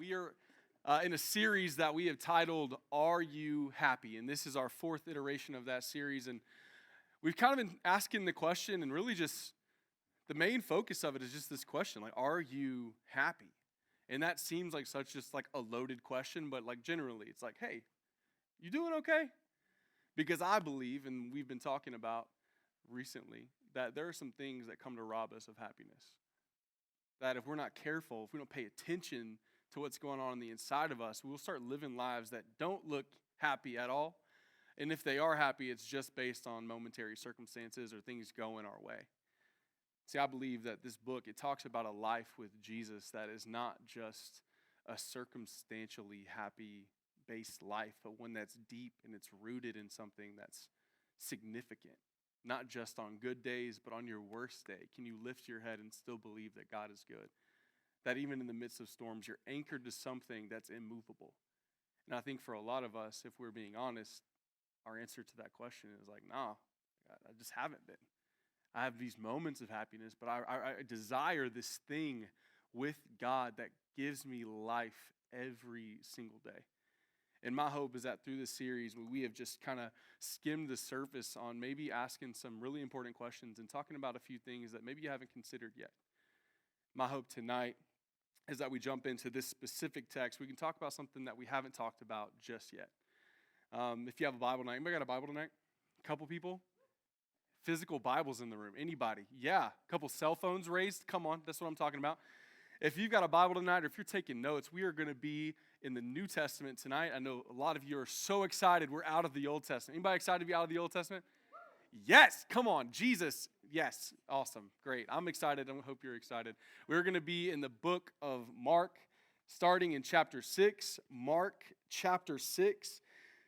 We are in a series that we have titled, Are You Happy? And this is our fourth iteration of that series. And we've kind of been asking the question, and really just the main focus of it is just this question, like, are you happy? And that seems like such just like a loaded question, but like generally it's like, hey, you doing okay? Because I believe, and we've been talking about recently, that there are some things that come to rob us of happiness. That if we're not careful, if we don't pay attention to what's going on the inside of us, we'll start living lives that don't look happy at all. And if they are happy, it's just based on momentary circumstances or things going our way. See, I believe that this book, it talks about a life with Jesus that is not just a circumstantially happy based life, but one that's deep and it's rooted in something that's significant. Not just on good days, but on your worst day. Can you lift your head and still believe that God is good? That even in the midst of storms, you're anchored to something that's immovable. And I think for a lot of us, if we're being honest, our answer to that question is like, nah, I just haven't been. I have these moments of happiness, but I desire this thing with God that gives me life every single day. And my hope is that through this series, we have just kind of skimmed the surface on maybe asking some really important questions and talking about a few things that maybe you haven't considered yet. My hope tonight is that we jump into this specific text. We can talk about something that we haven't talked about just yet. If you have a Bible tonight, anybody got a Bible tonight? A couple people? Physical Bibles in the room. Anybody? Yeah. A couple cell phones raised. Come on. That's what I'm talking about. If you've got a Bible tonight or if you're taking notes, we are going to be in the New Testament tonight. I know a lot of you are so excited we're out of the Old Testament. Anybody excited to be out of the Old Testament? Yes. Come on. Jesus. Yes. Awesome. Great. I'm excited. I hope you're excited. We're going to be in the book of Mark, starting in chapter 6. Mark chapter 6,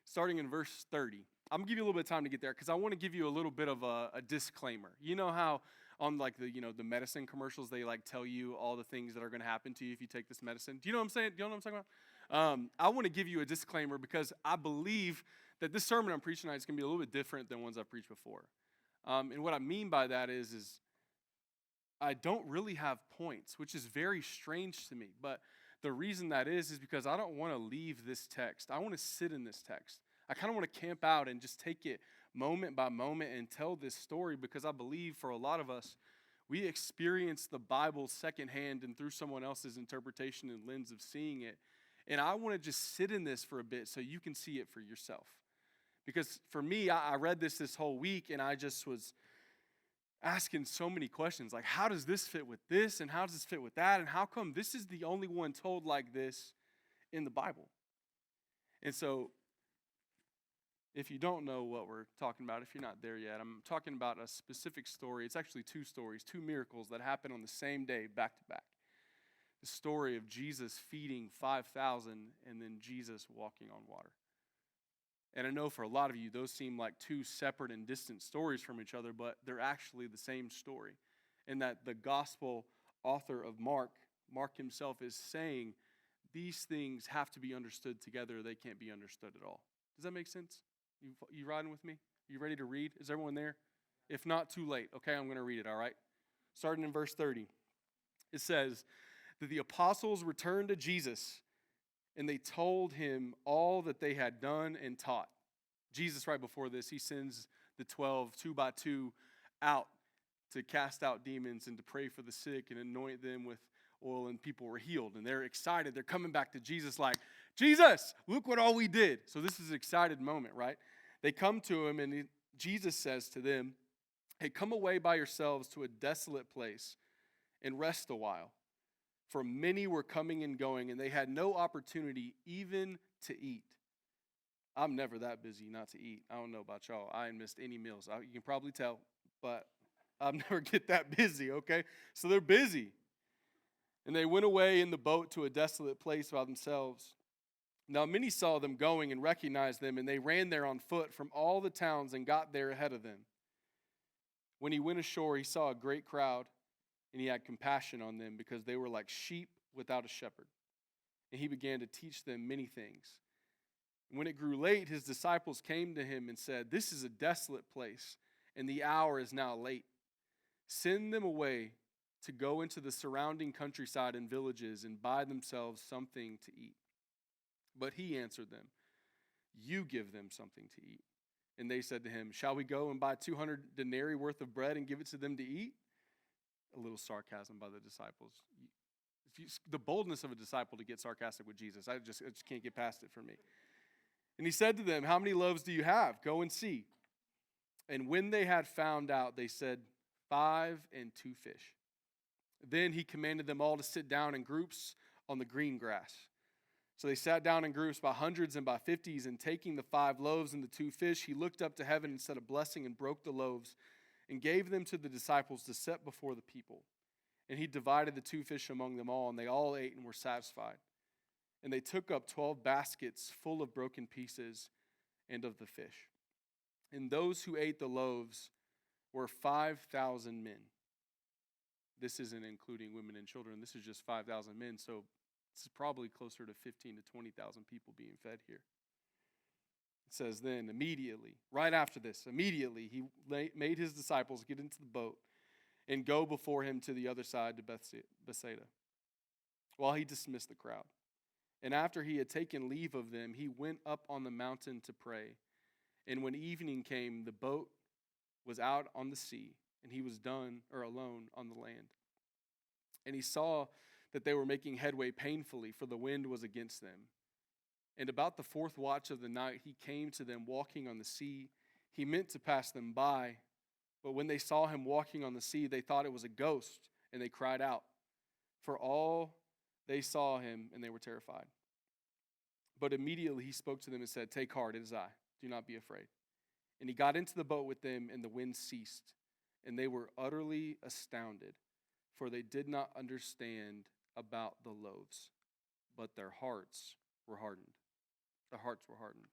starting in verse 30. I'm going to give you a little bit of time to get there because I want to give you a little bit of a disclaimer. You know how on like the medicine commercials, they like tell you all the things that are going to happen to you if you take this medicine. Do you know what I'm saying? Do you know what I'm talking about? I want to give you a disclaimer because I believe that this sermon I'm preaching tonight is going to be a little bit different than ones I've preached before. And what I mean by that is I don't really have points, which is very strange to me. But the reason that is because I don't want to leave this text. I want to sit in this text. I kind of want to camp out and just take it moment by moment and tell this story because I believe for a lot of us, we experience the Bible secondhand and through someone else's interpretation and lens of seeing it. And I want to just sit in this for a bit so you can see it for yourself. Because for me, I read this whole week and I just was asking so many questions. Like, how does this fit with this? And how does this fit with that? And how come this is the only one told like this in the Bible? And so, if you don't know what we're talking about, if you're not there yet, I'm talking about a specific story. It's actually two stories, two miracles that happen on the same day, back to back. The story of Jesus feeding 5,000 and then Jesus walking on water. And I know for a lot of you, those seem like two separate and distant stories from each other, but they're actually the same story. And that the gospel author of Mark himself is saying these things have to be understood together. They can't be understood at all. Does that make sense? You riding with me? You ready to read? Is everyone there? If not, too late. Okay, I'm going to read it, all right? Starting in verse 30. It says that the apostles returned to Jesus and they told him all that they had done and taught. Jesus, right before this, he sends the 12, 2 by 2, out to cast out demons and to pray for the sick and anoint them with oil, and people were healed. And they're excited. They're coming back to Jesus like, Jesus, look what all we did. So this is an excited moment, right? They come to him, and Jesus says to them, hey, come away by yourselves to a desolate place and rest a while. For many were coming and going, and they had no opportunity even to eat. I'm never that busy not to eat. I don't know about y'all. I ain't missed any meals. You can probably tell, but I never get that busy, okay? So they're busy. And they went away in the boat to a desolate place by themselves. Now many saw them going and recognized them, and they ran there on foot from all the towns and got there ahead of them. When he went ashore, he saw a great crowd, and he had compassion on them because they were like sheep without a shepherd. And he began to teach them many things. And when it grew late, his disciples came to him and said, this is a desolate place, and the hour is now late. Send them away to go into the surrounding countryside and villages and buy themselves something to eat. But he answered them, "You give them something to eat." And they said to him, "Shall we go and buy 200 denarii worth of bread and give it to them to eat?" A little sarcasm by the disciples. The boldness of a disciple to get sarcastic with Jesus, I just can't get past it for me. And he said to them, "How many loaves do you have? Go and see." And when they had found out, they said, 5 and 2 fish. Then he commanded them all to sit down in groups on the green grass. So they sat down in groups by hundreds and by 50s, and taking the 5 loaves and the 2 fish, he looked up to heaven and said a blessing and broke the loaves and gave them to the disciples to set before the people. And he divided the 2 fish among them all, and they all ate and were satisfied. And they took up 12 baskets full of broken pieces and of the fish. And those who ate the loaves were 5,000 men. This isn't including women and children. This is just 5,000 men. So this is probably closer to 15 to 20,000 people being fed here. It says then, immediately, right after this, immediately he made his disciples get into the boat and go before him to the other side to Bethsaida, while he dismissed the crowd. And after he had taken leave of them, he went up on the mountain to pray. And when evening came, the boat was out on the sea, and he was alone on the land. And he saw that they were making headway painfully, for the wind was against them. And about the 4th watch of the night, he came to them walking on the sea. He meant to pass them by, but when they saw him walking on the sea, they thought it was a ghost, and they cried out. For all they saw him, and they were terrified. But immediately he spoke to them and said, "Take heart, it is I. Do not be afraid." And he got into the boat with them, and the wind ceased. And they were utterly astounded, for they did not understand about the loaves, but their hearts were hardened. Their hearts were hardened.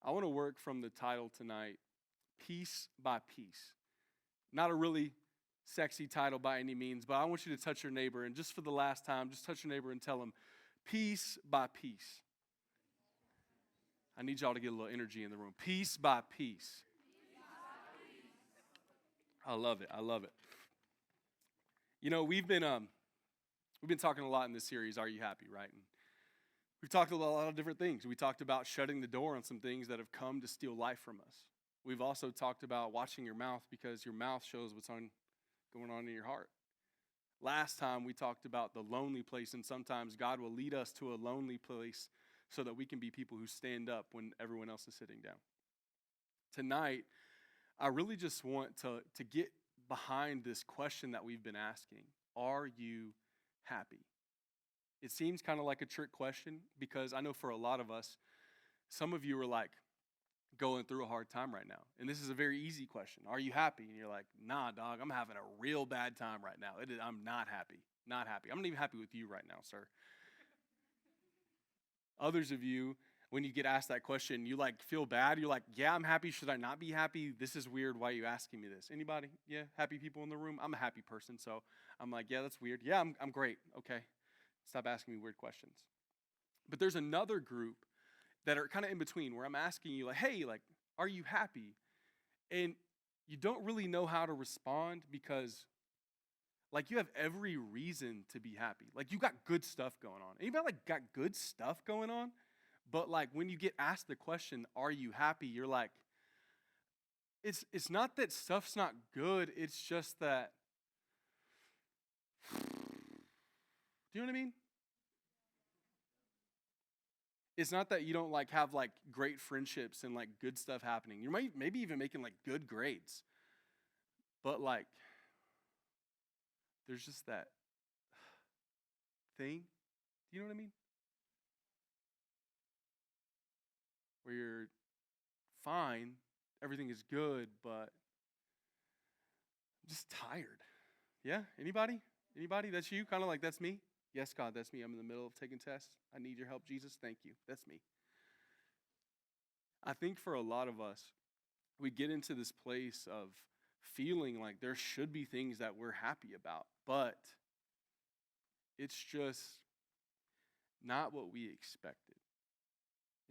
I want to work from the title tonight, Piece by Piece. Not a really sexy title by any means, but I want you to touch your neighbor, and just for the last time, just touch your neighbor and tell him, piece by piece. I need y'all to get a little energy in the room. Piece by piece. I love it. I love it. You know, we've been talking a lot in this series, Are You Happy, right? And we've talked about a lot of different things. We talked about shutting the door on some things that have come to steal life from us. We've also talked about watching your mouth, because your mouth shows what's going on in your heart. Last time we talked about the lonely place, and sometimes God will lead us to a lonely place so that we can be people who stand up when everyone else is sitting down. Tonight, I really just want to get behind this question that we've been asking. Are you happy? It seems kind of like a trick question, because I know for a lot of us, some of you are like going through a hard time right now. And this is a very easy question. Are you happy? And you're like, nah, dog, I'm having a real bad time right now. I'm not happy. Not happy. I'm not even happy with you right now, sir. Others of you, when you get asked that question, you like feel bad. You're like, yeah, I'm happy. Should I not be happy? This is weird. Why are you asking me this? Anybody? Yeah, happy people in the room? I'm a happy person, so I'm like, yeah, that's weird. Yeah, I'm great. Okay, stop asking me weird questions. But there's another group that are kind of in between, where I'm asking you, like, hey, like, are you happy? And you don't really know how to respond, because like you have every reason to be happy. Like you got good stuff going on. Anybody like got good stuff going on? But like when you get asked the question, are you happy? You're like, it's not that stuff's not good. It's just that, do you know what I mean? It's not that you don't like have like great friendships and like good stuff happening. You might maybe even making like good grades. But like, there's just that thing. Do you know what I mean? Where you're fine, everything is good, but I'm just tired. Yeah? Anybody? Anybody? That's you? Kind of like, that's me? Yes, God, that's me. I'm in the middle of taking tests. I need your help, Jesus. Thank you. That's me. I think for a lot of us, we get into this place of feeling like there should be things that we're happy about, but it's just not what we expected.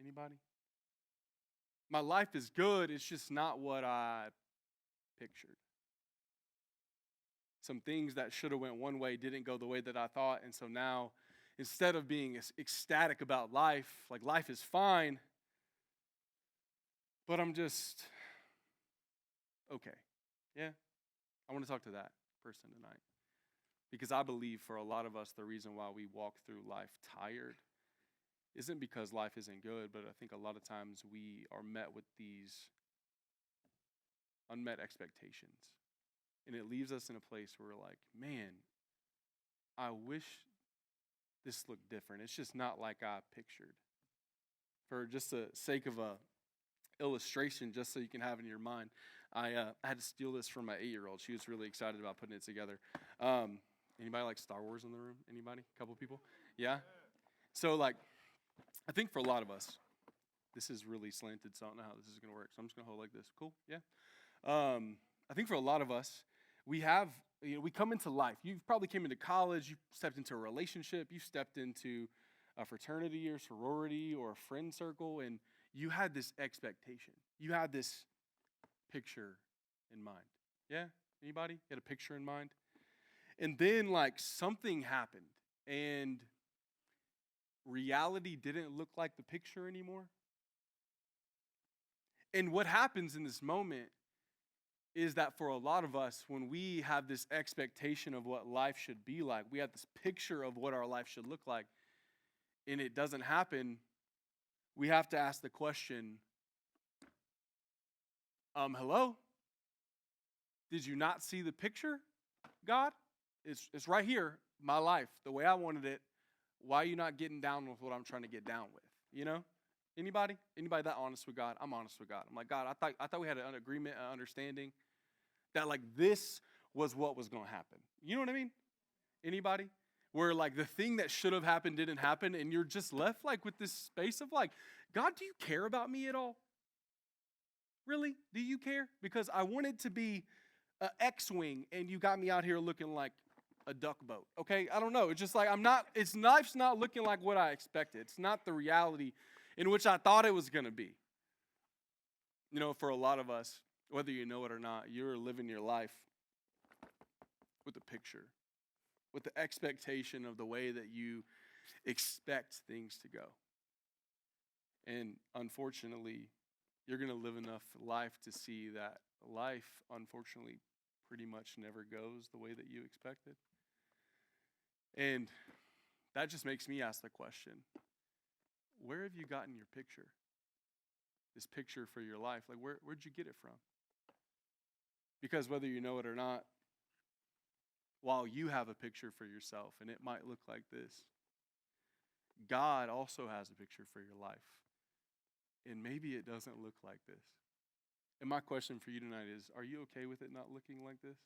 Anybody? My life is good, it's just not what I pictured. some things that should have went one way didn't go the way that I thought. And so now, instead of being ecstatic about life, like life is fine, but I'm just okay. Yeah, I want to talk to that person tonight. Because I believe for a lot of us, the reason why we walk through life tired isn't because life isn't good, but I think a lot of times we are met with these unmet expectations. And it leaves us in a place where we're like, man, I wish this looked different. It's just not like I pictured. For just the sake of a illustration, just so you can have it in your mind, I had to steal this from my 8-year-old. She was really excited about putting it together. Anybody like Star Wars in the room? Anybody? A couple people? Yeah? So, like, I think for a lot of us, this is really slanted, so I don't know how this is going to work. So I'm just going to hold like this. Cool? Yeah? I think for a lot of us, we come into life. You've probably came into college. You stepped into a relationship. You stepped into a fraternity or sorority or a friend circle, and you had this expectation. You had this picture in mind. Yeah? Anybody? You had a picture in mind? And then, like, something happened, and reality didn't look like the picture anymore. And what happens in this moment is that for a lot of us, when we have this expectation of what life should be like, we have this picture of what our life should look like, and it doesn't happen, we have to ask the question, hello? Did you not see the picture, God? It's right here, my life, the way I wanted it. Why are you not getting down with what I'm trying to get down with? You know? Anybody? Anybody that honest with God? I'm honest with God. I'm like, God, I thought we had an agreement, an understanding that like this was what was going to happen. You know what I mean? Anybody? Where like the thing that should have happened didn't happen, and you're just left like with this space of like, God, do you care about me at all? Really? Do you care? Because I wanted to be an X-wing, and you got me out here looking like a duck boat. Okay? I don't know. It's just like life's not looking like what I expected. It's not the reality in which I thought it was going to be. You know, for a lot of us, whether you know it or not, you're living your life with a picture, with the expectation of the way that you expect things to go. And unfortunately, you're going to live enough life to see that life, unfortunately, pretty much never goes the way that you expected. And that just makes me ask the question, where have you gotten your picture? This picture for your life, like where'd you get it from? Because whether you know it or not, while you have a picture for yourself, and it might look like this, God also has a picture for your life. And maybe it doesn't look like this. And my question for you tonight is, are you okay with it not looking like this?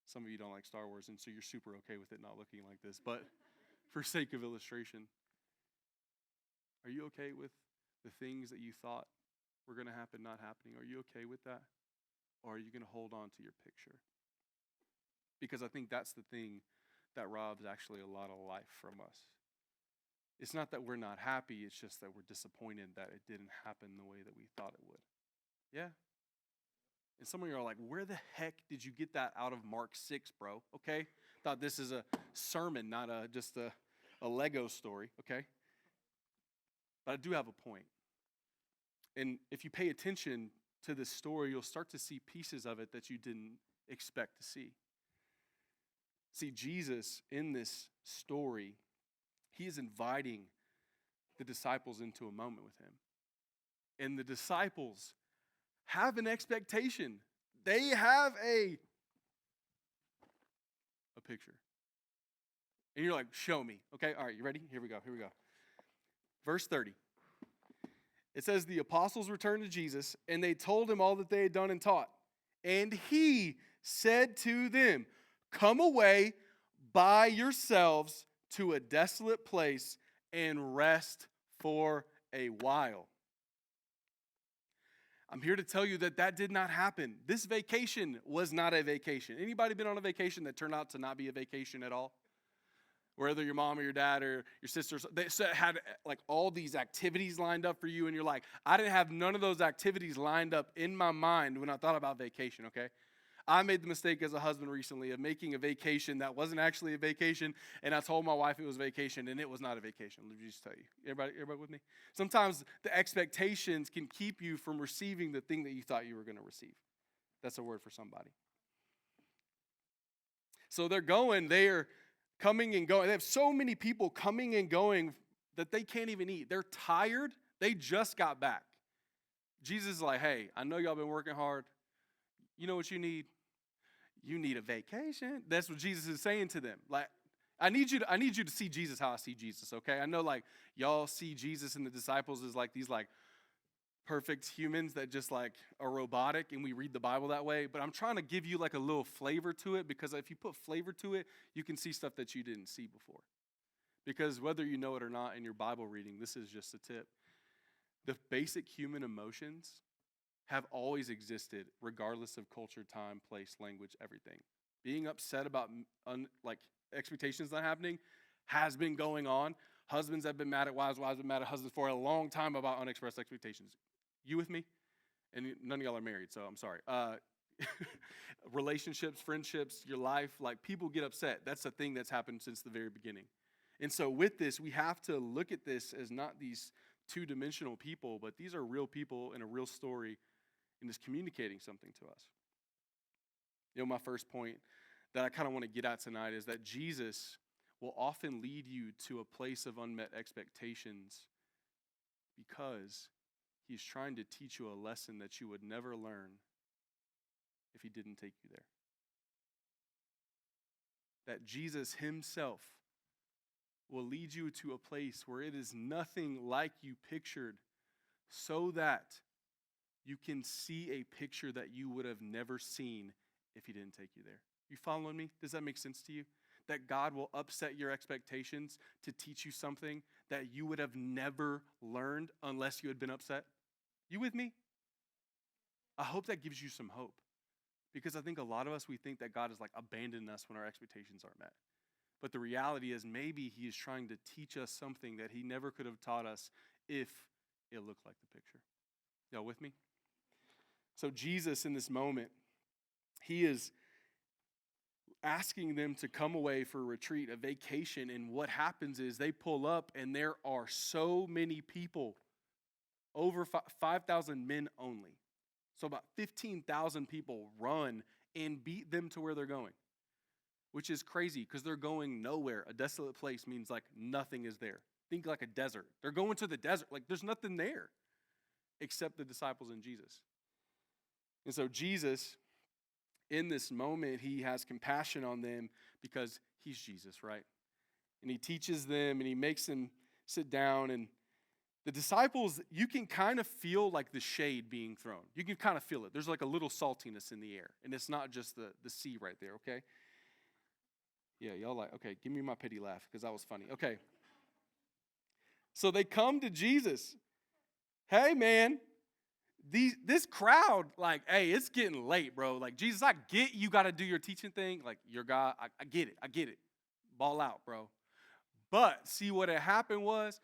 Some of you don't like Star Wars, and so you're super okay with it not looking like this. But for sake of illustration, are you okay with the things that you thought were going to happen not happening? Are you okay with that? Or are you going to hold on to your picture? Because I think that's the thing that robs actually a lot of life from us. It's not that we're not happy, it's just that we're disappointed that it didn't happen the way that we thought it would. Yeah? And some of you are like, where the heck did you get that out of Mark 6, bro? Okay? Thought this is a sermon, not just a Lego story, okay? But I do have a point. And if you pay attention to this story, you'll start to see pieces of it that you didn't expect to see. See, Jesus, in this story, he is inviting the disciples into a moment with him. And the disciples have an expectation. They have a picture. And you're like, show me. Okay, all right, you ready? Here we go. Verse 30. It says, the apostles returned to Jesus, and they told him all that they had done and taught. And he said to them, come away by yourselves to a desolate place and rest for a while. I'm here to tell you that did not happen. This vacation was not a vacation. Anybody been on a vacation that turned out to not be a vacation at all? Whether your mom or your dad or your sisters, they had like all these activities lined up for you, and you're like, I didn't have none of those activities lined up in my mind when I thought about vacation, okay? I made the mistake as a husband recently of making a vacation that wasn't actually a vacation, and I told my wife it was vacation, and it was not a vacation. Let me just tell you. Everybody with me? Sometimes the expectations can keep you from receiving the thing that you thought you were going to receive. That's a word for somebody. So they are coming and going. They have so many people coming and going that they can't even eat. They're tired. They just got back. Jesus is like, hey, I know y'all been working hard. You know what you need? You need a vacation. That's what Jesus is saying to them. Like, I need you to see Jesus how I see Jesus, okay? I know like y'all see Jesus and the disciples as like these like perfect humans that just like are robotic, and we read the Bible that way, but I'm trying to give you like a little flavor to it, because if you put flavor to it, you can see stuff that you didn't see before. Because whether you know it or not in your Bible reading, this is just a tip. The basic human emotions have always existed regardless of culture, time, place, language, everything. Being upset about like expectations not happening has been going on. Husbands have been mad at wives, wives have been mad at husbands for a long time about unexpressed expectations. You with me? And none of y'all are married, so I'm sorry. Relationships, friendships, your life, like people get upset. That's a thing that's happened since the very beginning. And so with this, we have to look at this as not these two-dimensional people, but these are real people in a real story, and is communicating something to us. You know, my first point that I kind of want to get at tonight is that Jesus will often lead you to a place of unmet expectations because he's trying to teach you a lesson that you would never learn if he didn't take you there. That Jesus himself will lead you to a place where it is nothing like you pictured, so that you can see a picture that you would have never seen if he didn't take you there. You following me? Does that make sense to you? That God will upset your expectations to teach you something that you would have never learned unless you had been upset? You with me? I hope that gives you some hope. Because I think a lot of us, we think that God has like abandoned us when our expectations aren't met. But the reality is maybe he is trying to teach us something that he never could have taught us if it looked like the picture. Y'all with me? So Jesus in this moment, he is asking them to come away for a retreat, a vacation, and what happens is they pull up and there are so many people, over 5,000 men only. So about 15,000 people run and beat them to where they're going, which is crazy because they're going nowhere. A desolate place means like nothing is there. Think like a desert. They're going to the desert, like there's nothing there except the disciples and Jesus. And so Jesus, in this moment, he has compassion on them because he's Jesus, right? And he teaches them and he makes them sit down. And the disciples, you can kind of feel like the shade being thrown. You can kind of feel it. There's like a little saltiness in the air. And it's not just the sea right there, okay? Yeah, y'all like, okay, give me my pity laugh because that was funny. Okay. So they come to Jesus. Hey, man. This crowd, like, hey, it's getting late, bro. Like, Jesus, I get you got to do your teaching thing. Like, your God, I get it. Ball out, bro. But see what had happened was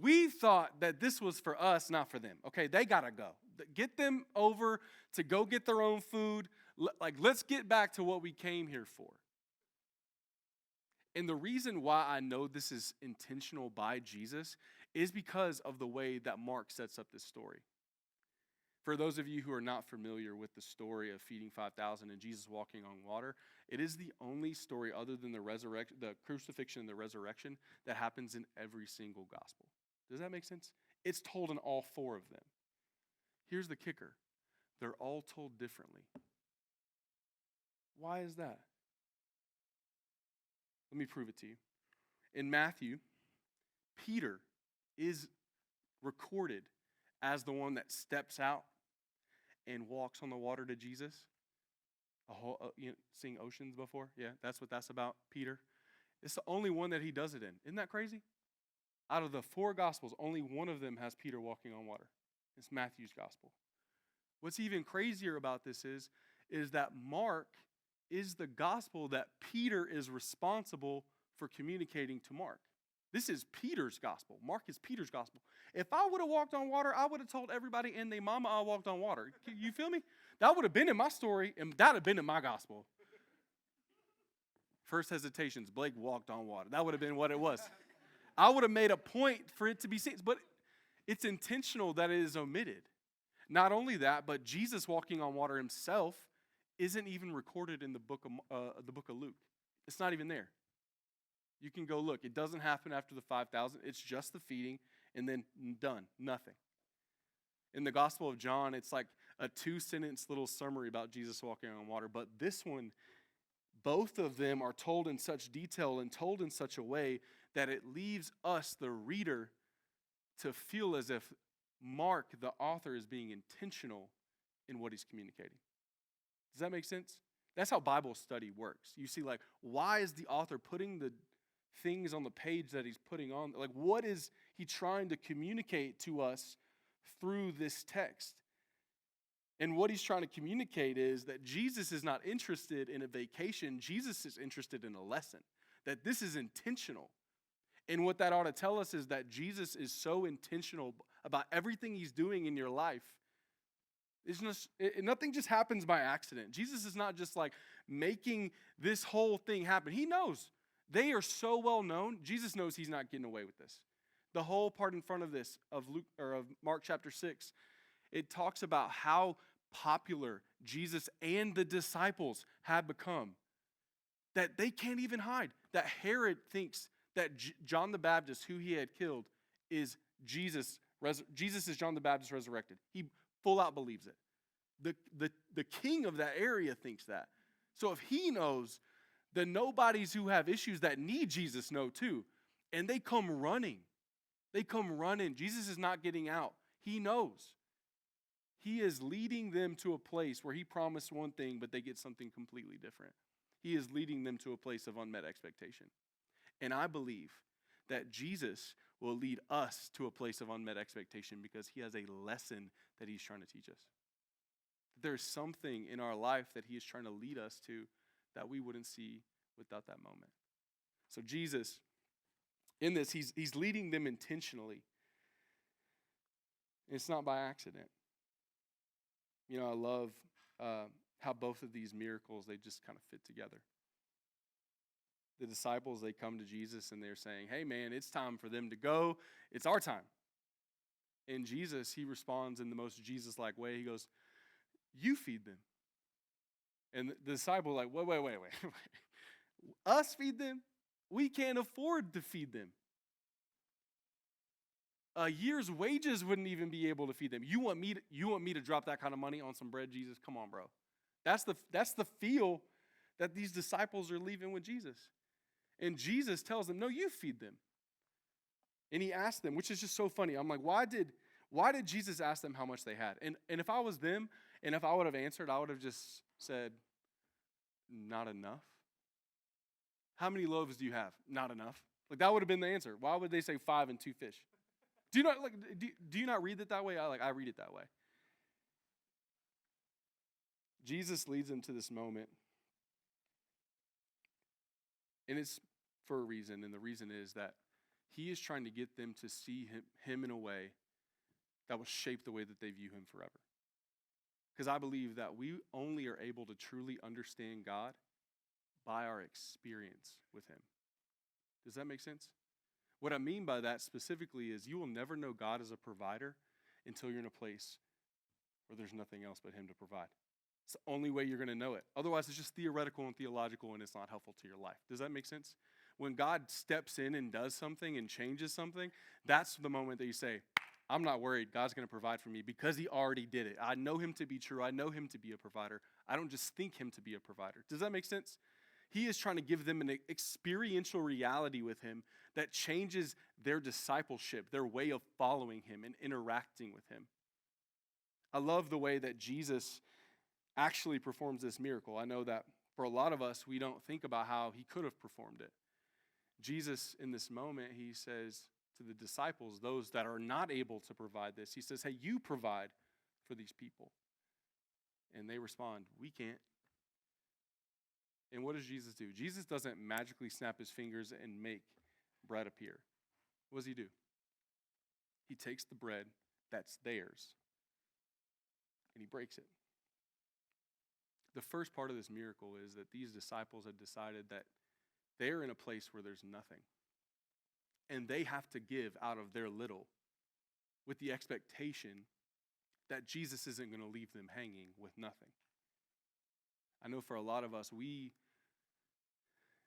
we thought that this was for us, not for them. Okay, they got to go. Get them over to go get their own food. Like, let's get back to what we came here for. And the reason why I know this is intentional by Jesus is because of the way that Mark sets up this story. For those of you who are not familiar with the story of feeding 5,000 and Jesus walking on water, it is the only story other than the crucifixion and the resurrection that happens in every single gospel. Does that make sense? It's told in all four of them. Here's the kicker. They're all told differently. Why is that? Let me prove it to you. In Matthew, Peter is recorded as the one that steps out and walks on the water to Jesus. Seen Oceans before? Yeah, that's what that's about, Peter. It's the only one that he does it in. Isn't that crazy? Out of the four Gospels, only one of them has Peter walking on water. It's Matthew's Gospel. What's even crazier about this is that Mark is the Gospel that Peter is responsible for communicating to Mark. This is Peter's gospel. Mark is Peter's gospel. If I would have walked on water, I would have told everybody and their mama I walked on water. You feel me? That would have been in my story, and that would have been in my gospel. First hesitations, Blake walked on water. That would have been what it was. I would have made a point for it to be seen, but it's intentional that it is omitted. Not only that, but Jesus walking on water himself isn't even recorded in the book of Luke. It's not even there. You can go look. It doesn't happen after the 5,000. It's just the feeding and then done. Nothing. In the Gospel of John, it's like a 2-sentence little summary about Jesus walking on water. But this one, both of them are told in such detail and told in such a way that it leaves us, the reader, to feel as if Mark, the author, is being intentional in what he's communicating. Does that make sense? That's how Bible study works. You see, like, why is the author putting the things on the page that he's putting on? Like, what is he trying to communicate to us through this text? And what he's trying to communicate is that Jesus is not interested in a vacation. Jesus is interested in a lesson, that this is intentional. And what that ought to tell us is that Jesus is so intentional about everything he's doing in your life. Nothing just happens by accident. Jesus is not just like making this whole thing happen. He knows. They are so well known. Jesus knows he's not getting away with this. The whole part in front of this, of Mark chapter 6, it talks about how popular Jesus and the disciples have become, that they can't even hide. That Herod thinks that John the Baptist, who he had killed, is Jesus. Jesus is John the Baptist resurrected. He full out believes it. The king of that area thinks that. So if he knows, the nobodies who have issues that need Jesus know too. And they come running. They come running. Jesus is not getting out. He knows. He is leading them to a place where he promised one thing, but they get something completely different. He is leading them to a place of unmet expectation. And I believe that Jesus will lead us to a place of unmet expectation because he has a lesson that he's trying to teach us. There's something in our life that he is trying to lead us to that we wouldn't see without that moment. So Jesus, in this, he's leading them intentionally. It's not by accident. You know, I love how both of these miracles, they just kind of fit together. The disciples, they come to Jesus and they're saying, hey man, it's time for them to go. It's our time. And Jesus, he responds in the most Jesus-like way. He goes, you feed them. And the disciple like, wait. Us feed them? We can't afford to feed them. A year's wages wouldn't even be able to feed them. You want me to drop that kind of money on some bread, Jesus? Come on, bro. That's the feel that these disciples are leaving with Jesus. And Jesus tells them, no, you feed them. And he asked them, which is just so funny. I'm like, why did Jesus ask them how much they had? And if I was them, and if I would have answered, I would have just said, not enough. How many loaves do you have? Not enough. Like that would have been the answer. Why would they say 5 and 2 fish? Do you not read it that way? I read it that way. Jesus leads them to this moment. And it's for a reason, and the reason is that he is trying to get them to see him in a way that will shape the way that they view him forever. Because I believe that we only are able to truly understand God by our experience with him. Does that make sense? What I mean by that specifically is you will never know God as a provider until you're in a place where there's nothing else but him to provide. It's the only way you're going to know it. Otherwise, it's just theoretical and theological, and it's not helpful to your life. Does that make sense? When God steps in and does something and changes something, that's the moment that you say, I'm not worried. God's going to provide for me because he already did it. I know him to be true. I know him to be a provider. I don't just think him to be a provider. Does that make sense? He is trying to give them an experiential reality with him that changes their discipleship, their way of following him and interacting with him. I love the way that Jesus actually performs this miracle. I know that for a lot of us, we don't think about how he could have performed it. Jesus, in this moment, he says to the disciples, those that are not able to provide this, he says, hey, you provide for these people. And they respond, we can't. And what does Jesus do? Jesus doesn't magically snap his fingers and make bread appear. What does he do? He takes the bread that's theirs and he breaks it. The first part of this miracle is that these disciples had decided that they're in a place where there's nothing. And they have to give out of their little with the expectation that Jesus isn't going to leave them hanging with nothing. I know for a lot of us, we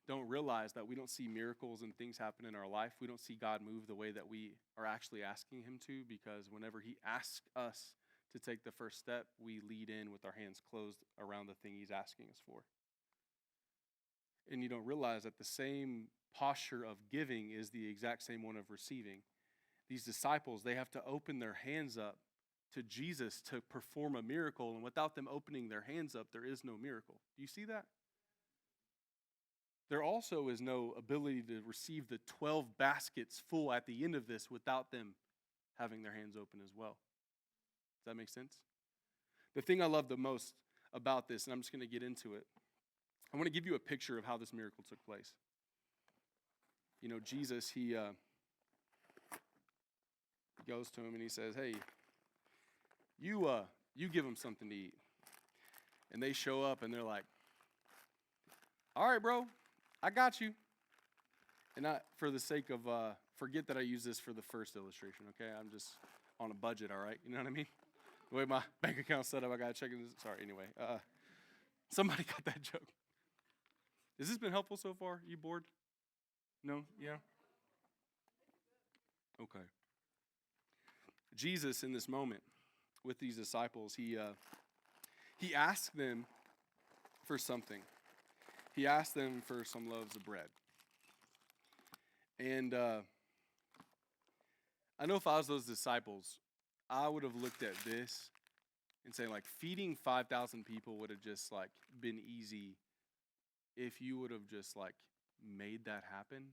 don't realize that we don't see miracles and things happen in our life. We don't see God move the way that we are actually asking him to, because whenever he asks us to take the first step, we lead in with our hands closed around the thing he's asking us for. And you don't realize that the same posture of giving is the exact same one of receiving. These disciples, they have to open their hands up to Jesus to perform a miracle, and without them opening their hands up, there is no miracle. Do you see that? There also is no ability to receive the 12 baskets full at the end of this without them having their hands open as well. Does that make sense? The thing I love the most about this, and I'm just going to get into it, I want to give you a picture of how this miracle took place. You know, Jesus, he goes to him and he says, hey, you give them something to eat. And they show up and they're like, all right, bro, I got you. And not for the sake of, forget that I use this for the first illustration, okay? I'm just on a budget, all right? You know what I mean? The way my bank account's set up, I got to check it. Sorry, anyway. Somebody got that joke. Has this been helpful so far? You bored? No? Yeah? Okay. Jesus, in this moment, with these disciples, he asked them for something. He asked them for some loaves of bread. And I know if I was those disciples, I would have looked at this and say, like, feeding 5,000 people would have just, like, been easy if you would have just, like, made that happen.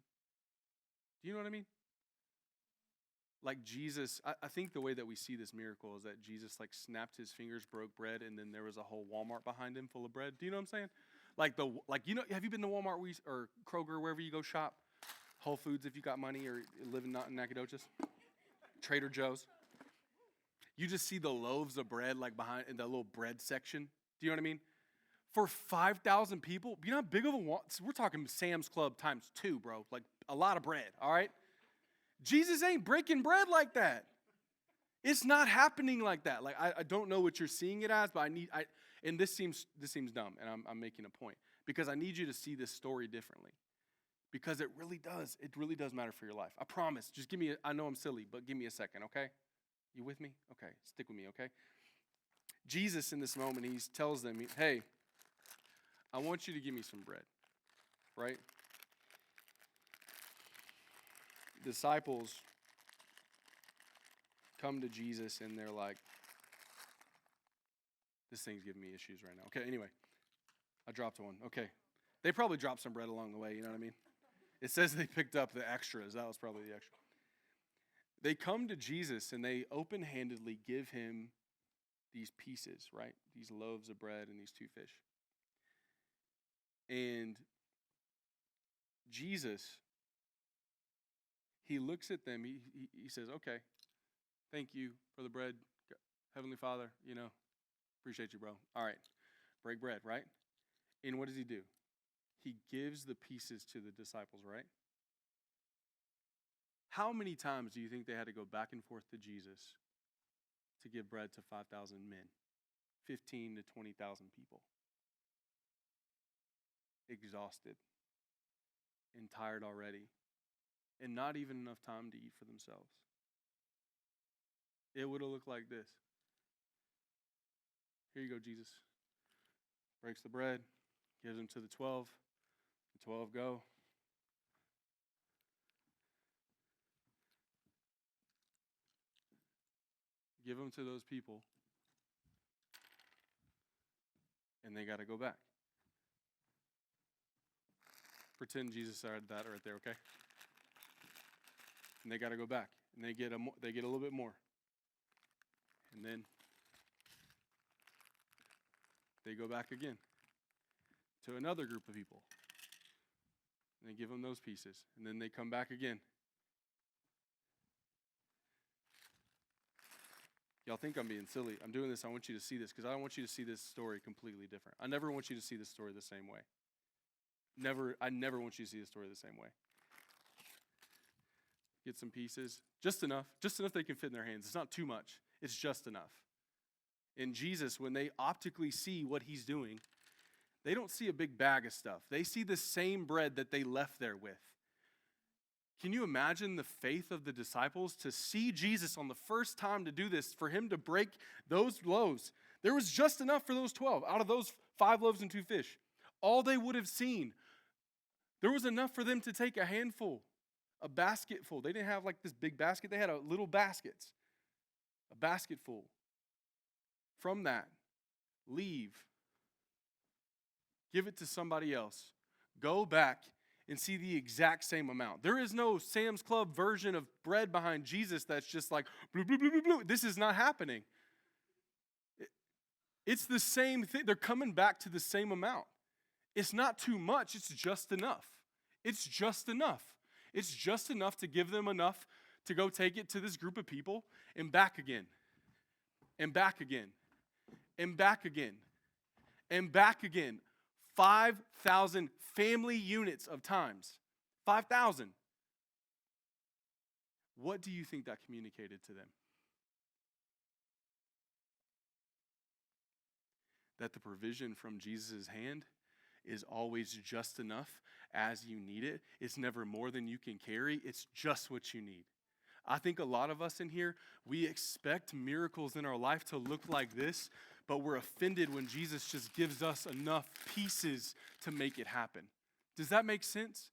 Do you know what I mean? Like Jesus, I think the way that we see this miracle is that Jesus, like, snapped his fingers, broke bread, and then there was a whole Walmart behind him full of bread. Do you know what I'm saying? You know, have you been to Walmart or Kroger, wherever you go shop? Whole Foods if you got money, or live in Nacogdoches? Trader Joe's. You just see the loaves of bread, like, behind in the little bread section. Do you know what I mean? For 5,000 people, you know how big of a Walmart? We're talking Sam's Club times 2, bro. Like, a lot of bread, all right? Jesus ain't breaking bread like that. It's not happening like that. Like, I don't know what you're seeing it as, but and this seems dumb, and I'm making a point, because I need you to see this story differently, because it really does matter for your life. I promise. Just I know I'm silly, but give me a second, okay? You with me? Okay, stick with me, okay? Jesus, in this moment, he tells them, hey, I want you to give me some bread, right? Disciples come to Jesus and they're like, this thing's giving me issues right now. Okay, anyway, I dropped one. Okay. They probably dropped some bread along the way, you know what I mean? It says they picked up the extras. That was probably the extra. They come to Jesus and they open-handedly give him these pieces, right? These loaves of bread and these 2 fish. And Jesus, he looks at them. He says, okay, thank you for the bread, Heavenly Father, you know, appreciate you, bro. All right, break bread, right? And what does he do? He gives the pieces to the disciples, right? How many times do you think they had to go back and forth to Jesus to give bread to 5,000 men, 15 to 20,000 people? Exhausted and tired already, and not even enough time to eat for themselves. It would have looked like this. Here you go, Jesus. Breaks the bread, gives them to the 12. The 12 go. Give them to those people, and they got to go back. Pretend Jesus said that right there, okay? And they got to go back, and they get a little bit more, and then they go back again to another group of people, and they give them those pieces, and then they come back again, Y'all think I'm being silly. I'm doing this. I want you to see this because I want you to see this story completely different. I never want you to see this story the same way. I never want you to see the story the same way. Get some pieces, just enough they can fit in their hands. It's not too much. It's just enough. In Jesus, when they optically see what he's doing, they don't see a big bag of stuff. They see the same bread that they left there with. Can you imagine the faith of the disciples to see Jesus on the first time to do this, for him to break those loaves? There was just enough for those 12 out of those 5 loaves and 2 fish. All they would have seen, there was enough for them to take a handful, a basket full. They didn't have like this big basket. They had a little baskets, a basket full. From that, leave. Give it to somebody else. Go back and see the exact same amount. There is no Sam's Club version of bread behind Jesus that's just like, blue, blue, blue, blue, blue. This is not happening. It's the same thing. They're coming back to the same amount. It's not too much. It's just enough. It's just enough. It's just enough to give them enough to go take it to this group of people and back again. And back again. And back again. And back again. 5,000 family units of times. 5,000. What do you think that communicated to them? That the provision from Jesus' hand is always just enough as you need it. It's never more than you can carry. It's just what you need. I think a lot of us in here, we expect miracles in our life to look like this, but we're offended when Jesus just gives us enough pieces to make it happen. Does that make sense?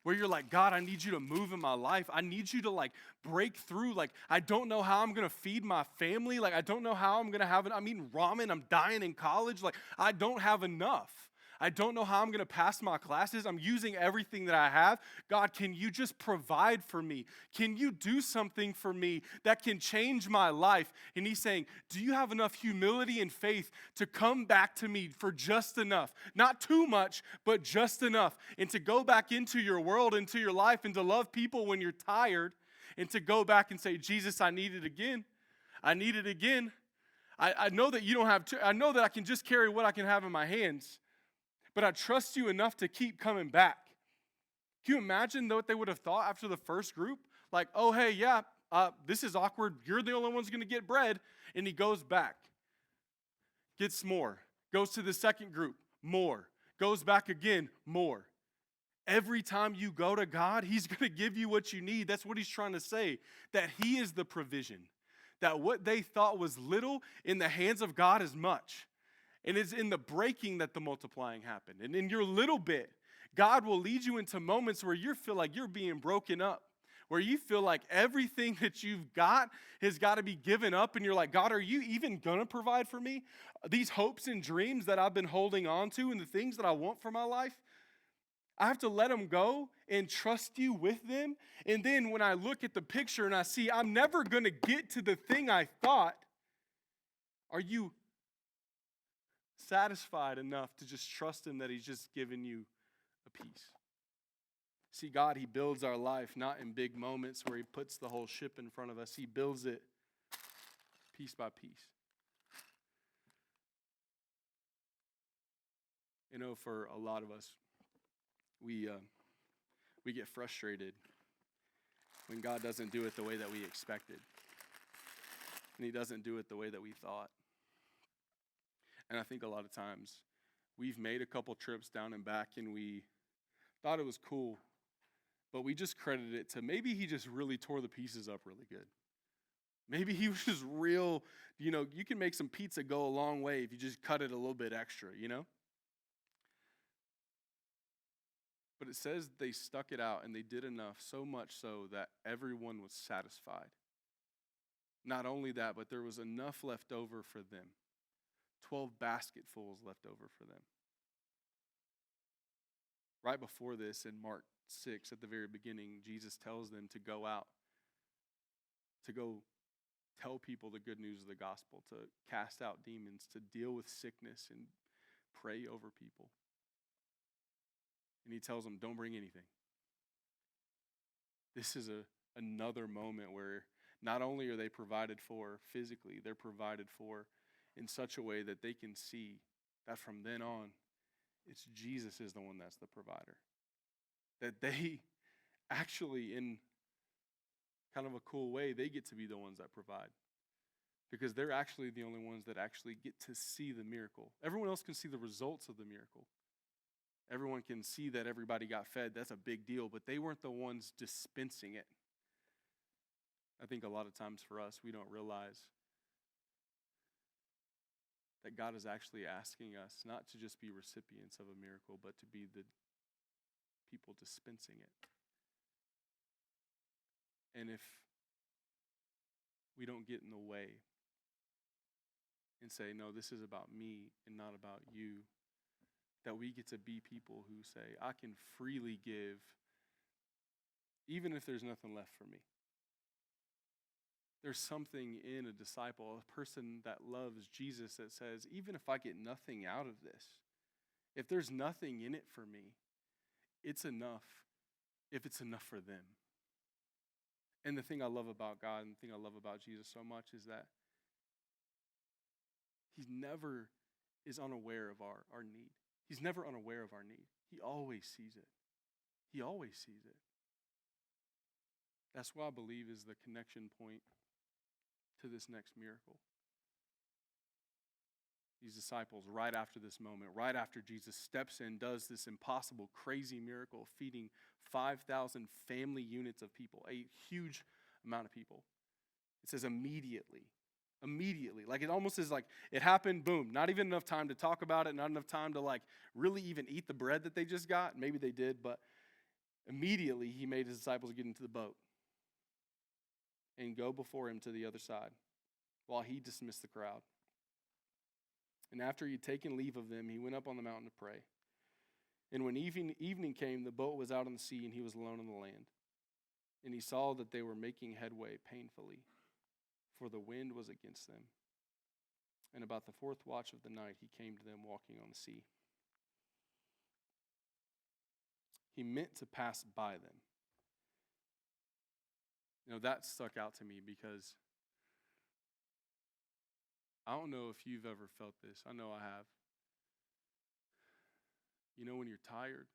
Where you're like, God, I need you to move in my life. I need you to like break through. Like, I don't know how I'm going to feed my family. Like, I don't know how I'm going to have it. I'm eating ramen. I'm dying in college. Like, I don't have enough. I don't know how I'm going to pass my classes. I'm using everything that I have. God, can you just provide for me? Can you do something for me that can change my life? And he's saying, do you have enough humility and faith to come back to me for just enough? Not too much, but just enough. And to go back into your world, into your life, and to love people when you're tired, and to go back and say, Jesus, I need it again. I need it again. I know that you don't have to. I know that I can just carry what I can have in my hands. But I trust you enough to keep coming back. Can you imagine what they would have thought after the first group? Like, oh, hey, yeah, this is awkward. You're the only one's going to get bread. And he goes back, gets more, goes to the second group, more, goes back again, more. Every time you go to God, he's going to give you what you need. That's what he's trying to say, that he is the provision, that what they thought was little in the hands of God is much. And it's in the breaking that the multiplying happened. And in your little bit, God will lead you into moments where you feel like you're being broken up, where you feel like everything that you've got has got to be given up. And you're like, God, are you even going to provide for me? These hopes and dreams that I've been holding on to and the things that I want for my life, I have to let them go and trust you with them. And then when I look at the picture and I see I'm never going to get to the thing I thought, are you satisfied enough to just trust him that he's just given you a piece? See, God, he builds our life not in big moments where he puts the whole ship in front of us. He builds it piece by piece. You know, for a lot of us, we get frustrated when God doesn't do it the way that we expected. And he doesn't do it the way that we thought. And I think a lot of times we've made a couple trips down and back and we thought it was cool, but we just credited it to maybe he just really tore the pieces up really good. Maybe he was just real, you can make some pizza go a long way if you just cut it a little bit extra, But it says they stuck it out and they did enough, so much so that everyone was satisfied. Not only that, but there was enough left over for them. 12 basketfuls left over for them. Right before this, in Mark 6, at the very beginning, Jesus tells them to go out, to go tell people the good news of the gospel, to cast out demons, to deal with sickness and pray over people. And he tells them, don't bring anything. This is another moment where Not only are they provided for physically, they're provided for in such a way that they can see that from then on, it's Jesus is the one that's the provider. That they actually, in kind of a cool way, they get to be the ones that provide. Because they're actually the only ones that actually get to see the miracle. Everyone else can see the results of the miracle. Everyone can see that everybody got fed. That's a big deal, but they weren't the ones dispensing it. I think a lot of times for us, we don't realize that God is actually asking us not to just be recipients of a miracle, but to be the people dispensing it. And if we don't get in the way and say, no, this is about me and not about you, that we get to be people who say, I can freely give even if there's nothing left for me. There's something in a disciple, a person that loves Jesus, that says, even if I get nothing out of this, if there's nothing in it for me, it's enough if it's enough for them. And the thing I love about God and the thing I love about Jesus so much is that he never is unaware of our need. He's never unaware of our need. He always sees it. He always sees it. That's what I believe is the connection point to this next miracle. These disciples, right after this moment, right after Jesus steps in, does this impossible, crazy miracle of feeding 5,000 family units of people, a huge amount of people. It says immediately. Immediately. Like it almost is like it happened, boom. Not even enough time to talk about it, not enough time to like really even eat the bread that they just got. Maybe they did, but immediately he made his disciples get into the boat and go before him to the other side while he dismissed the crowd. And after he had taken leave of them, he went up on the mountain to pray. And when evening came, the boat was out on the sea, and he was alone on the land. And he saw that they were making headway painfully, for the wind was against them. And about the fourth watch of the night, he came to them walking on the sea. He meant to pass by them. You know, that stuck out to me because I don't know if you've ever felt this. I know I have. You know, when you're tired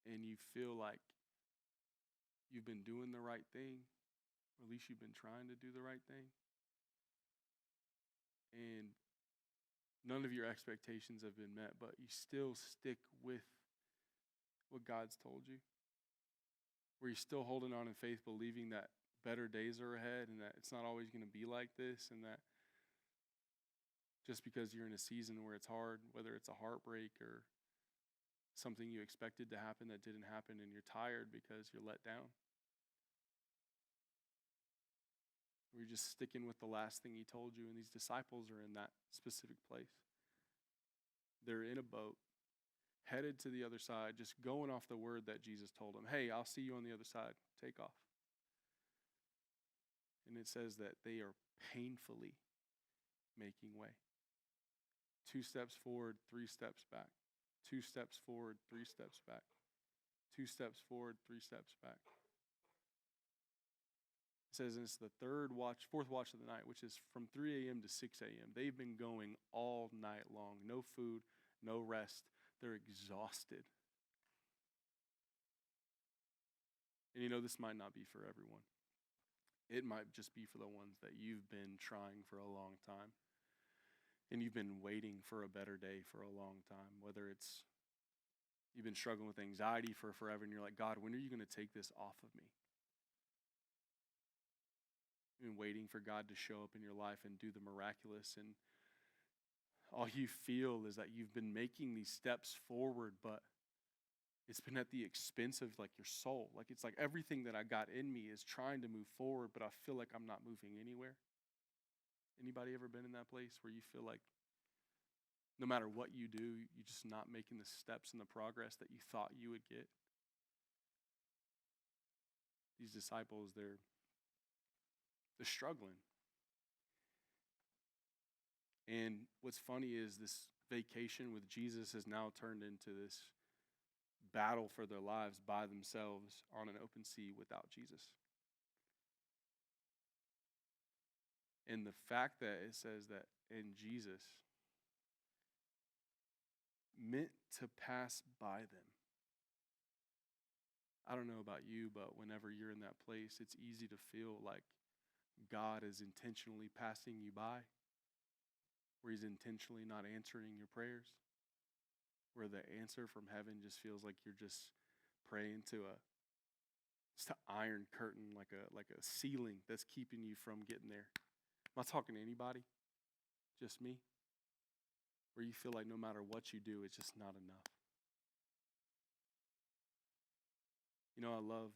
and you feel like you've been doing the right thing, or at least you've been trying to do the right thing, and none of your expectations have been met, but you still stick with what God's told you, where you're still holding on in faith, believing that better days are ahead and that it's not always going to be like this, and that just because you're in a season where it's hard, whether it's a heartbreak or something you expected to happen that didn't happen, and you're tired because you're let down. Or you're just sticking with the last thing he told you, and these disciples are in that specific place. They're in a boat, headed to the other side, just going off the word that Jesus told them. Hey, I'll see you on the other side. Take off. And it says that they are painfully making way. 2 steps forward, 3 steps back. 2 steps forward, 3 steps back. 2 steps forward, 3 steps back. It says it's the fourth watch of the night, which is from 3 a.m. to 6 a.m. They've been going all night long. No food, no rest. They're exhausted. And you know, this might not be for everyone. It might just be for the ones that you've been trying for a long time. And you've been waiting for a better day for a long time. Whether it's you've been struggling with anxiety for forever and you're like, God, when are you going to take this off of me? You've been waiting for God to show up in your life and do the miraculous, and all you feel is that you've been making these steps forward, but it's been at the expense of like your soul. Like it's like everything that I got in me is trying to move forward, but I feel like I'm not moving anywhere. Anybody ever been in that place where you feel like no matter what you do, you're just not making the steps and the progress that you thought you would get? These disciples, they're struggling. And what's funny is this vacation with Jesus has now turned into this battle for their lives by themselves on an open sea without Jesus. And the fact that it says that in Jesus meant to pass by them. I don't know about you, but whenever you're in that place, it's easy to feel like God is intentionally passing you by, where he's intentionally not answering your prayers, where the answer from heaven just feels like you're just praying to just an iron curtain, like a ceiling that's keeping you from getting there. I'm not talking to anybody, just me, where you feel like no matter what you do, it's just not enough. You know, I love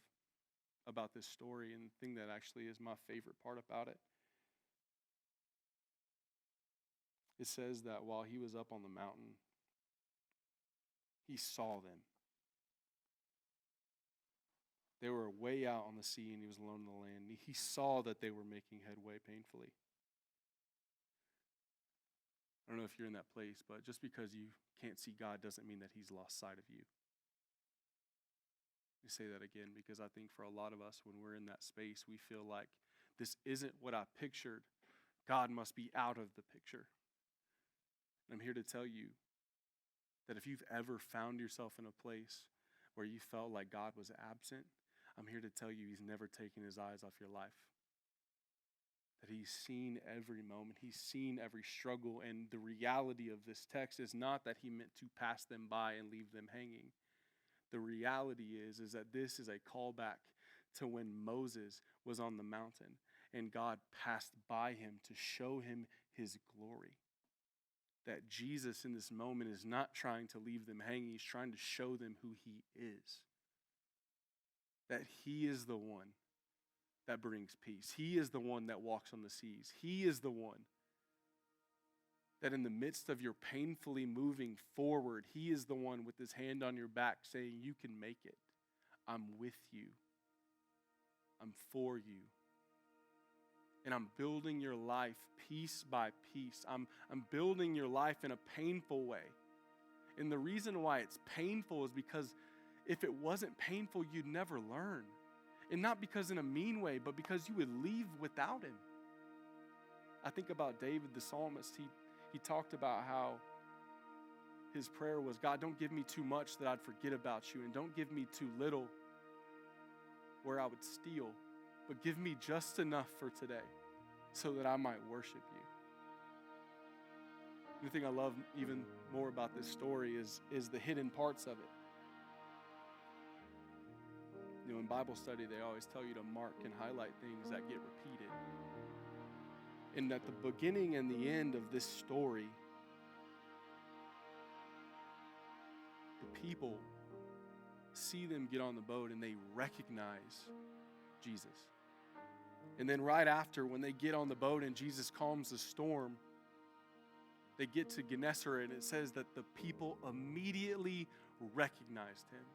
about this story, and the thing that actually is my favorite part about it, it says that while he was up on the mountain, he saw them. They were way out on the sea, and he was alone in the land. He saw that they were making headway painfully. I don't know if you're in that place, but just because you can't see God doesn't mean that he's lost sight of you. Let me say that again, because I think for a lot of us, when we're in that space, we feel like this isn't what I pictured. God must be out of the picture. And I'm here to tell you that if you've ever found yourself in a place where you felt like God was absent, I'm here to tell you he's never taken his eyes off your life. That he's seen every moment. He's seen every struggle. And the reality of this text is not that he meant to pass them by and leave them hanging. The reality is that this is a callback to when Moses was on the mountain and God passed by him to show him his glory. That Jesus in this moment is not trying to leave them hanging. He's trying to show them who he is. That he is the one that brings peace. He is the one that walks on the seas. He is the one that in the midst of your painfully moving forward, he is the one with his hand on your back saying, you can make it. I'm with you. I'm for you. And I'm building your life piece by piece. I'm building your life in a painful way. And the reason why it's painful is because if it wasn't painful, you'd never learn. And not because in a mean way, but because you would leave without him. I think about David, the psalmist. He talked about how his prayer was, God, don't give me too much that I'd forget about you, and don't give me too little where I would steal, but give me just enough for today so that I might worship you. The thing I love even more about this story is the hidden parts of it. You know, in Bible study, they always tell you to mark and highlight things that get repeated. And at the beginning and the end of this story, the people see them get on the boat and they recognize Jesus. And then right after, when they get on the boat and Jesus calms the storm, they get to Gennesaret and it says that the people immediately recognized him.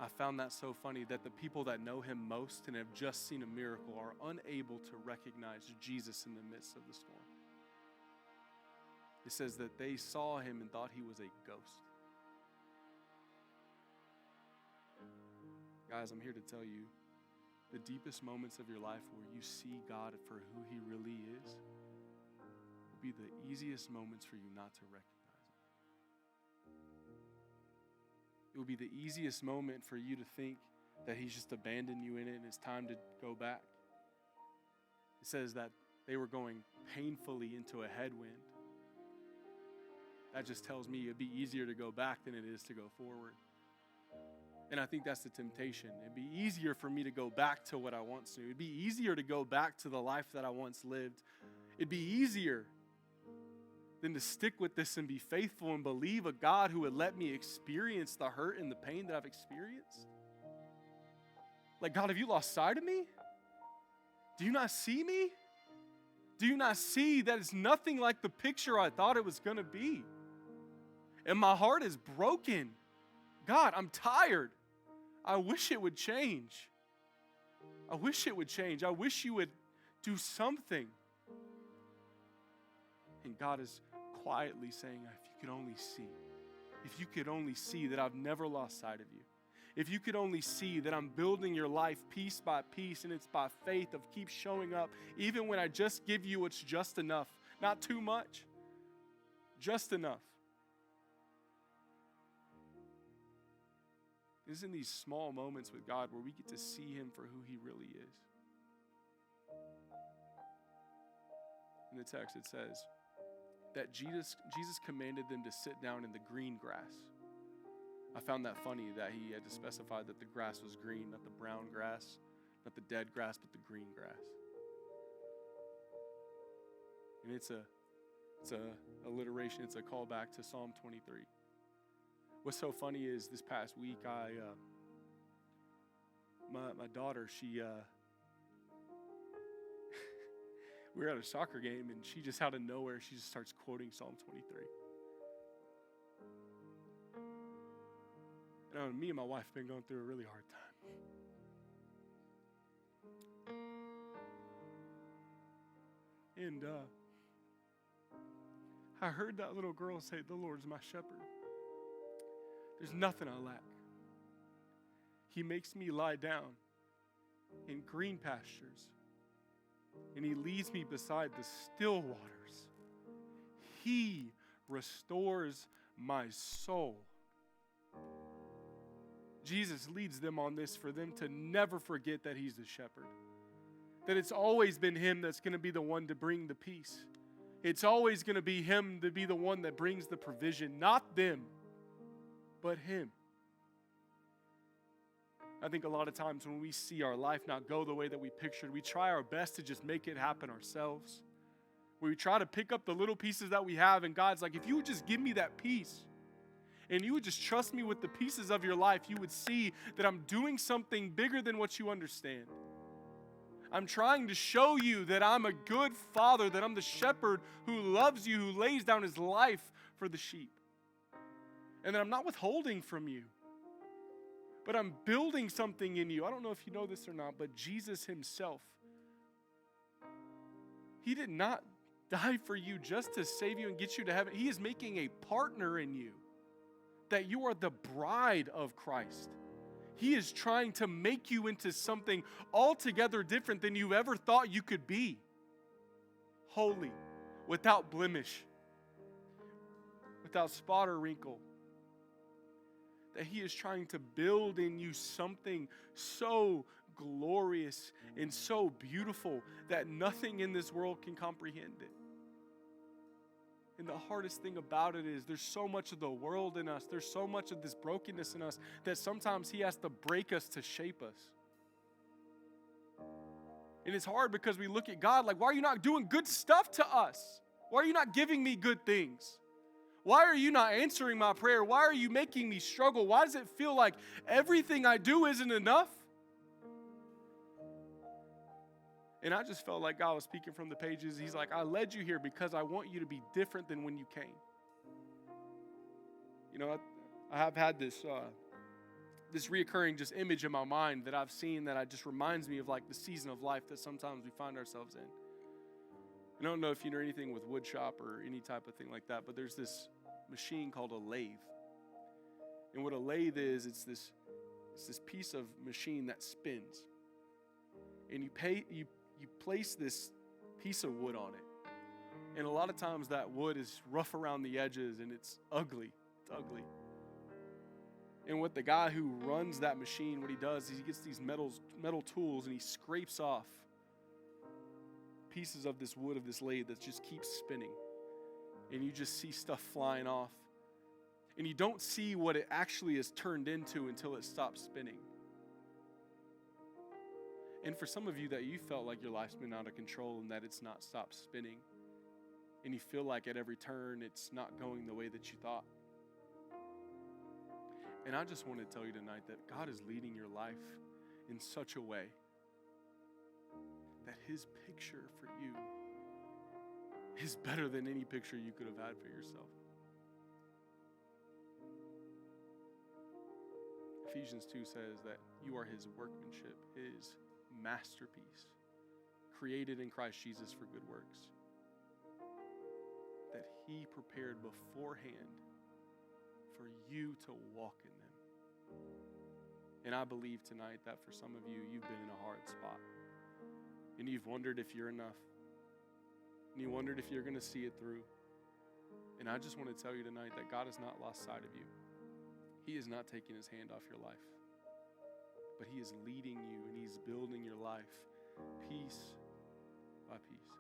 I found that so funny that the people that know him most and have just seen a miracle are unable to recognize Jesus in the midst of the storm. It says that they saw him and thought he was a ghost. Guys, I'm here to tell you, the deepest moments of your life where you see God for who he really is will be the easiest moments for you not to recognize. It will be the easiest moment for you to think that he's just abandoned you in it and it's time to go back. It says that they were going painfully into a headwind. That just tells me it'd be easier to go back than it is to go forward. And I think that's the temptation. It'd be easier for me to go back to what I once knew. It'd be easier to go back to the life that I once lived. It'd be easier than to stick with this and be faithful and believe a God who would let me experience the hurt and the pain that I've experienced. Like, God, have you lost sight of me? Do you not see me? Do you not see that it's nothing like the picture I thought it was going to be? And my heart is broken. God, I'm tired. I wish it would change. I wish it would change. I wish you would do something. And God is quietly saying, if you could only see that I've never lost sight of you. If you could only see that I'm building your life piece by piece, and it's by faith of keep showing up, even when I just give you what's just enough, not too much, just enough. It's in these small moments with God where we get to see him for who he really is. In the text it says that Jesus commanded them to sit down in the green grass. I found that funny that he had to specify that the grass was green, not the brown grass, not the dead grass, but the green grass. And it's a alliteration, it's a callback to Psalm 23. What's so funny is this past week, my daughter, we were at a soccer game, and she just out of nowhere, she just starts quoting Psalm 23. And me and my wife have been going through a really hard time. And I heard that little girl say, "The Lord's my shepherd. There's nothing I lack. He makes me lie down in green pastures, and he leads me beside the still waters. He restores my soul." Jesus leads them on this for them to never forget that he's the shepherd. That it's always been him that's going to be the one to bring the peace. It's always going to be him to be the one that brings the provision, not them, but him. I think a lot of times when we see our life not go the way that we pictured, we try our best to just make it happen ourselves. We try to pick up the little pieces that we have, and God's like, if you would just give me that peace, and you would just trust me with the pieces of your life, you would see that I'm doing something bigger than what you understand. I'm trying to show you that I'm a good father, that I'm the shepherd who loves you, who lays down his life for the sheep. And that I'm not withholding from you, but I'm building something in you. I don't know if you know this or not, but Jesus himself, he did not die for you just to save you and get you to heaven. He is making a partner in you, that you are the bride of Christ. He is trying to make you into something altogether different than you ever thought you could be. Holy, without blemish, without spot or wrinkle. That he is trying to build in you something so glorious and so beautiful that nothing in this world can comprehend it. And the hardest thing about it is there's so much of the world in us, there's so much of this brokenness in us that sometimes he has to break us to shape us. And it's hard because we look at God like, why are you not doing good stuff to us? Why are you not giving me good things? Why are you not answering my prayer? Why are you making me struggle? Why does it feel like everything I do isn't enough? And I just felt like God was speaking from the pages. He's like, I led you here because I want you to be different than when you came. You know, I have had this reoccurring just image in my mind that I've seen that just reminds me of like the season of life that sometimes we find ourselves in. I don't know if you know anything with wood shop or any type of thing like that, but there's this machine called a lathe. And what a lathe is, it's this piece of machine that spins. And you place this piece of wood on it. And a lot of times that wood is rough around the edges and it's ugly. It's ugly. And what the guy who runs that machine, what he does is he gets these metal tools and he scrapes off pieces of this wood of this lathe that just keeps spinning. And you just see stuff flying off. And you don't see what it actually is turned into until it stops spinning. And for some of you that you felt like your life's been out of control and that it's not stopped spinning, and you feel like at every turn it's not going the way that you thought. And I just want to tell you tonight that God is leading your life in such a way that his picture for you is better than any picture you could have had for yourself. Ephesians 2 says that you are his workmanship, his masterpiece, created in Christ Jesus for good works, that he prepared beforehand for you to walk in them. And I believe tonight that for some of you, you've been in a hard spot. And you've wondered if you're enough. And you wondered if you're going to see it through. And I just want to tell you tonight that God has not lost sight of you. He is not taking his hand off your life. But he is leading you and he's building your life piece by piece.